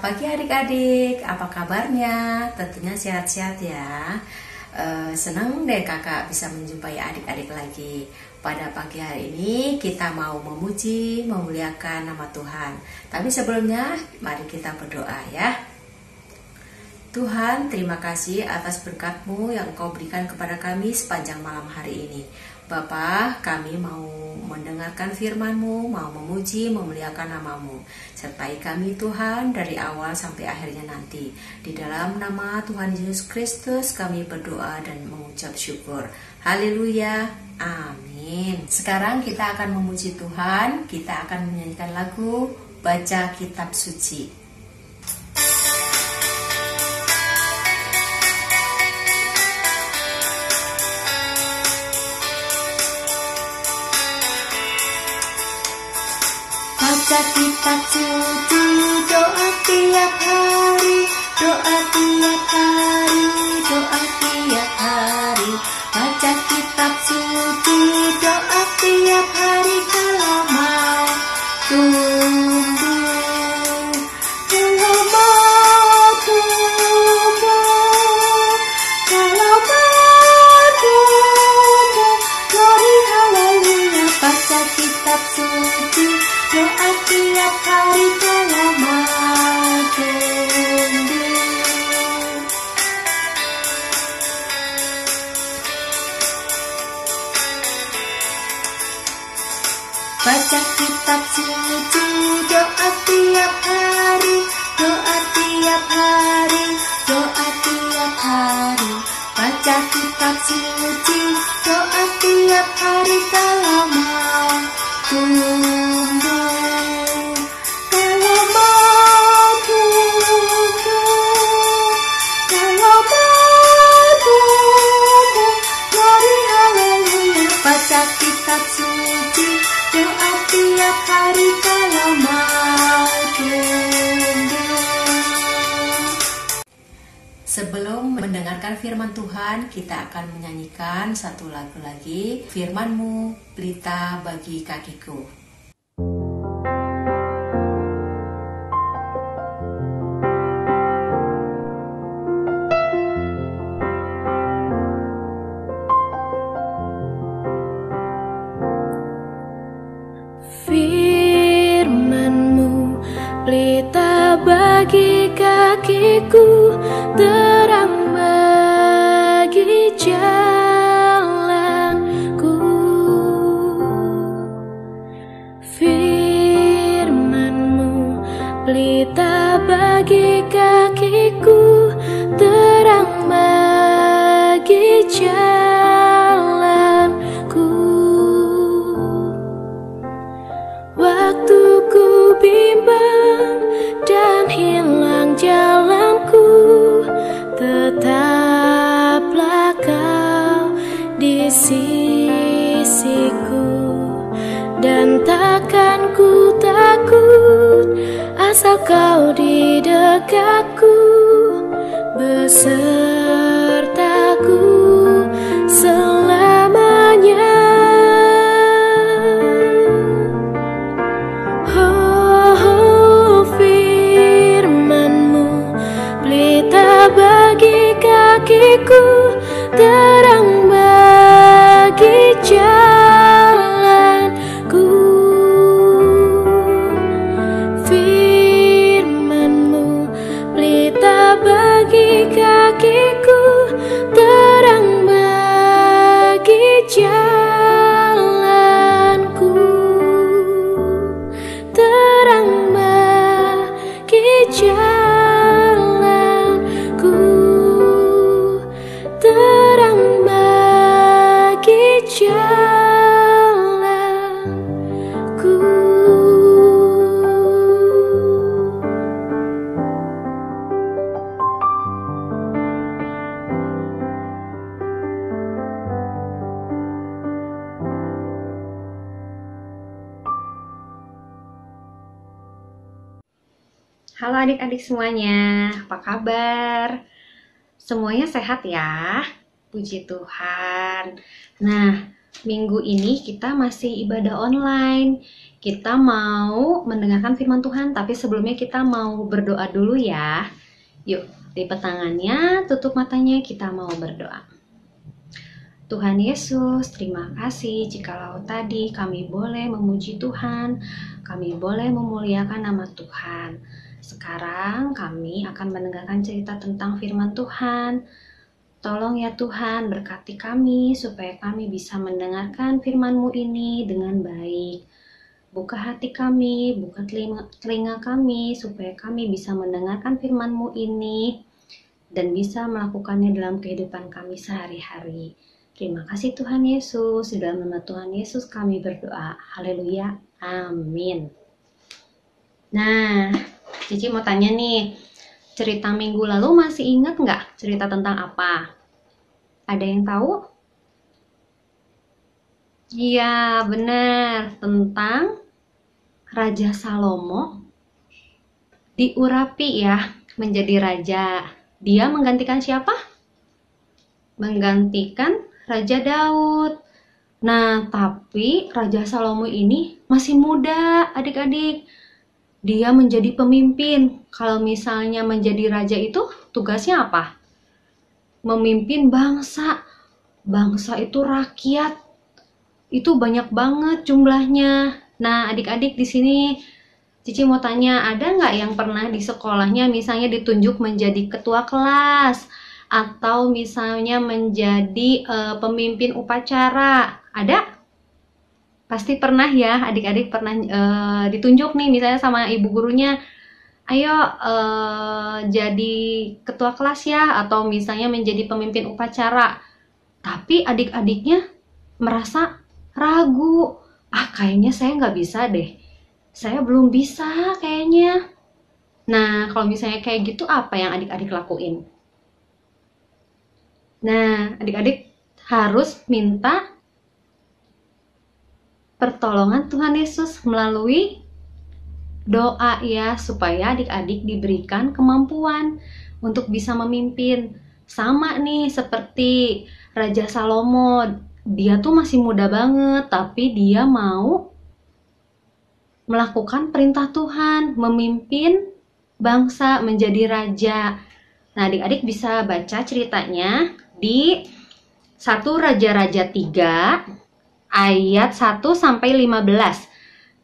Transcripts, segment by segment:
pagi adik-adik, apa kabarnya? Tentunya sehat-sehat ya. Senang deh kakak bisa menjumpai adik-adik lagi. Pada pagi hari ini kita mau memuji, memuliakan nama Tuhan. Tapi sebelumnya mari kita berdoa ya. Tuhan, terima kasih atas berkat-Mu yang Engkau berikan kepada kami sepanjang malam hari ini. Bapa, kami mau mendengarkan firman-Mu, mau memuji, memuliakan nama-Mu. Sertai kami Tuhan dari awal sampai akhirnya nanti. Di dalam nama Tuhan Yesus Kristus kami berdoa dan mengucap syukur. Haleluya, amin. Sekarang kita akan memuji Tuhan, kita akan menyanyikan lagu Baca Kitab Suci. Baca kitab suci, doa tiap hari, doa tiap hari, doa tiap hari. Baca kitab suci, doa tiap hari kalau mau tumbuh, kalau mau tumbuh, kalau mau tumbuh. Glory haleluya. Baca kitab suci, doa tiap hari kalau mau tumbuh. Baca kitab suci, doa tiap hari, doa tiap hari, doa tiap hari. Baca kitab suci, doa tiap hari kalau mau tumbuh. Baca kitab suci, doa tiap hari kalau mau tumbuh. Sebelum mendengarkan firman Tuhan, kita akan menyanyikan satu lagu lagi, Firman-Mu, pelita bagi kakiku. Firman-Mu, pelita bagi kakiku, terang bagi jalanku. Firman-Mu, pelita bagi kakiku, terang bagi jalanku. Waktu ku bimbang dan hilang jalanku, tetaplah Kau di sisiku. Dan takkan ku takut, asal Kau di dekatku, besertaku selamanya. Bagi kakiku, terang bagi jalanku. Firman-Mu, pelita bagi kakiku, terang bagi jalanku, terang bagi jalanku. Terang bagi jalanku. Halo adik-adik semuanya, apa kabar? Semuanya sehat ya? Puji Tuhan. Nah, Minggu ini kita masih ibadah online. Kita mau mendengarkan firman Tuhan, tapi sebelumnya kita mau berdoa dulu ya. Yuk, lipat tangannya, tutup matanya, kita mau berdoa. Tuhan Yesus, terima kasih jikalau tadi kami boleh memuji Tuhan, kami boleh memuliakan nama Tuhan. Sekarang kami akan mendengarkan cerita tentang firman Tuhan. Tolong ya Tuhan, berkati kami supaya kami bisa mendengarkan firman-Mu ini dengan baik. Buka hati kami, buka telinga kami supaya kami bisa mendengarkan firman-Mu ini dan bisa melakukannya dalam kehidupan kami sehari-hari. Terima kasih Tuhan Yesus, di dalam nama Tuhan Yesus kami berdoa. Haleluya, amin. Nah, Cici mau tanya nih, cerita minggu lalu masih ingat nggak cerita tentang apa? Ada yang tahu? Iya, benar. Tentang Raja Salomo diurapi ya menjadi raja. Dia menggantikan siapa? Menggantikan Raja Daud. Nah, tapi Raja Salomo ini masih muda, adik-adik. Dia menjadi pemimpin. Kalau misalnya menjadi raja itu tugasnya apa? Memimpin bangsa. Bangsa itu rakyat. Itu banyak banget jumlahnya. Nah, adik-adik di sini Cici mau tanya, ada nggak yang pernah di sekolahnya misalnya ditunjuk menjadi ketua kelas atau misalnya menjadi pemimpin upacara? Ada? Pasti pernah ya, adik-adik pernah ditunjuk nih misalnya sama ibu gurunya, ayo jadi ketua kelas ya, atau misalnya menjadi pemimpin upacara. Tapi adik-adiknya merasa ragu, kayaknya saya nggak bisa deh, saya belum bisa kayaknya. Nah, kalau misalnya kayak gitu, apa yang adik-adik lakuin? Nah, adik-adik harus minta pertolongan Tuhan Yesus melalui doa ya, supaya adik-adik diberikan kemampuan untuk bisa memimpin. Sama nih seperti Raja Salomo, dia tuh masih muda banget, tapi dia mau melakukan perintah Tuhan, memimpin bangsa menjadi raja. Nah, adik-adik bisa baca ceritanya di 1 Raja-Raja 3 ayat 1 sampai 15.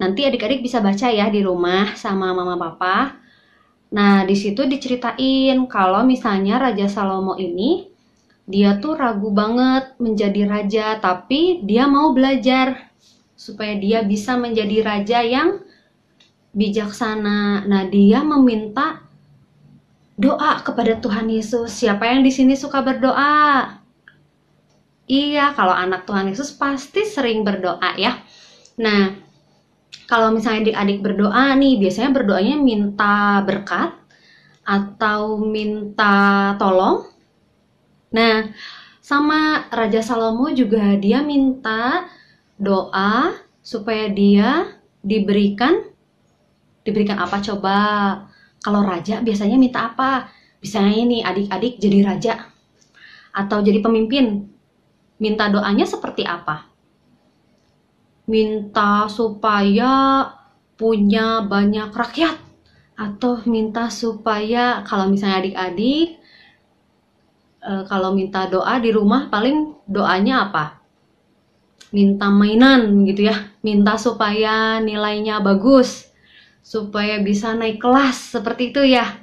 Nanti adik-adik bisa baca ya di rumah sama mama papa. Nah, di situ diceritain kalau misalnya Raja Salomo ini dia tuh ragu banget menjadi raja, tapi dia mau belajar supaya dia bisa menjadi raja yang bijaksana. Nah, dia meminta doa kepada Tuhan Yesus. Siapa yang di sini suka berdoa? Iya, kalau anak Tuhan Yesus pasti sering berdoa ya. Nah, kalau misalnya adik-adik berdoa nih, biasanya berdoanya minta berkat atau minta tolong. Nah, sama Raja Salomo juga dia minta doa supaya dia diberikan apa coba? Kalau raja biasanya minta apa? Misalnya nih adik-adik jadi raja atau jadi pemimpin. Minta doanya seperti apa? Minta supaya punya banyak rakyat, atau minta supaya, kalau misalnya adik-adik kalau minta doa di rumah paling doanya apa? Minta mainan gitu ya, minta supaya nilainya bagus, supaya bisa naik kelas, seperti itu ya.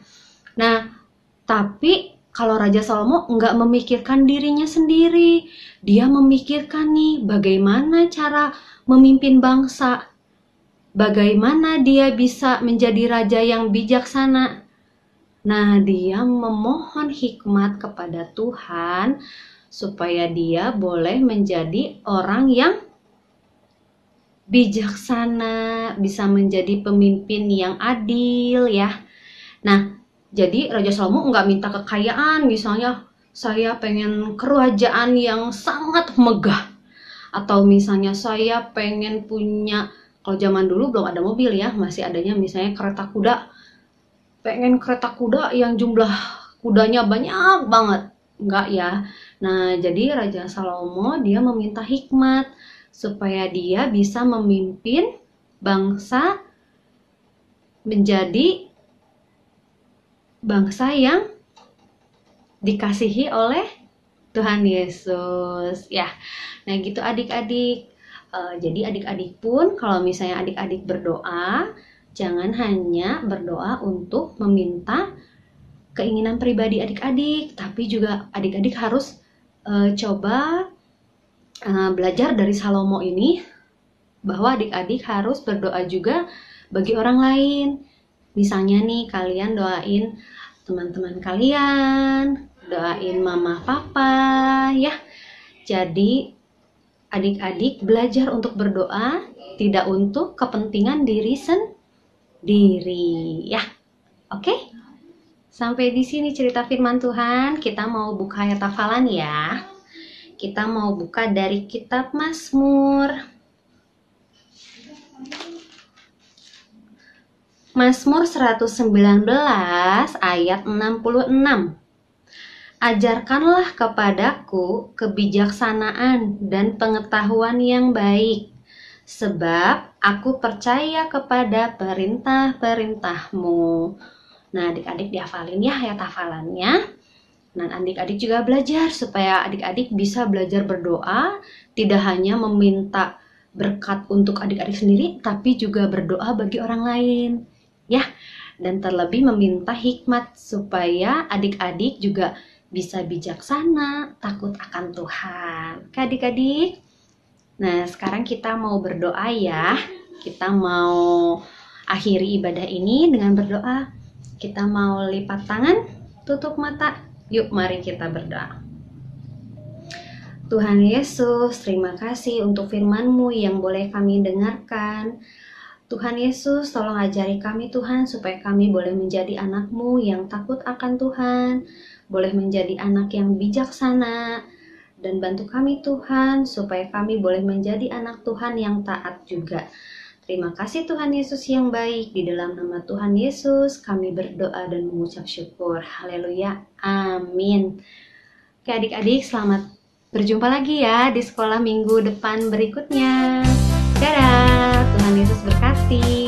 Nah, tapi kalau Raja Salomo nggak memikirkan dirinya sendiri, dia memikirkan nih bagaimana cara memimpin bangsa, bagaimana dia bisa menjadi raja yang bijaksana. Nah, dia memohon hikmat kepada Tuhan supaya dia boleh menjadi orang yang bijaksana, bisa menjadi pemimpin yang adil ya. Nah, jadi Raja Salomo nggak minta kekayaan, misalnya saya pengen kerajaan yang sangat megah, atau misalnya saya pengen punya, kalau zaman dulu belum ada mobil ya, masih adanya misalnya kereta kuda, pengen kereta kuda yang jumlah kudanya banyak banget. Enggak ya, Nah, jadi Raja Salomo dia meminta hikmat supaya dia bisa memimpin bangsa menjadi bangsa yang dikasihi oleh Tuhan Yesus. Ya, nah gitu adik-adik. Jadi adik-adik pun kalau misalnya adik-adik berdoa, jangan hanya berdoa untuk meminta keinginan pribadi adik-adik, tapi juga adik-adik harus coba belajar dari Salomo ini, bahwa adik-adik harus berdoa juga bagi orang lain. Misalnya nih, kalian doain teman-teman kalian, doain mama papa ya. Jadi adik-adik belajar untuk berdoa, tidak untuk kepentingan diri sendiri ya. Oke? Sampai di sini cerita firman Tuhan. Kita mau buka ayat hafalan ya. Kita mau buka dari kitab Mazmur. Mazmur 119 ayat 66. Ajarkanlah kepadaku kebijaksanaan dan pengetahuan yang baik, sebab aku percaya kepada perintah-perintahmu. Nah, adik-adik dihafalin ya ayat hafalannya. Nah, adik-adik juga belajar supaya adik-adik bisa belajar berdoa, tidak hanya meminta berkat untuk adik-adik sendiri, tapi juga berdoa bagi orang lain. Ya, dan terlebih meminta hikmat supaya adik-adik juga bisa bijaksana, takut akan Tuhan. Oke adik-adik. Nah, sekarang kita mau berdoa ya. Kita mau akhiri ibadah ini dengan berdoa. Kita mau lipat tangan, tutup mata. Yuk, mari kita berdoa. Tuhan Yesus, terima kasih untuk firman-Mu yang boleh kami dengarkan. Tuhan Yesus, tolong ajari kami Tuhan, supaya kami boleh menjadi anak-Mu yang takut akan Tuhan, boleh menjadi anak yang bijaksana, dan bantu kami Tuhan, supaya kami boleh menjadi anak Tuhan yang taat juga. Terima kasih Tuhan Yesus yang baik, di dalam nama Tuhan Yesus kami berdoa dan mengucap syukur. Haleluya, amin. Oke adik-adik, selamat berjumpa lagi ya di sekolah minggu depan berikutnya. Dadah, Tuhan Yesus berkati.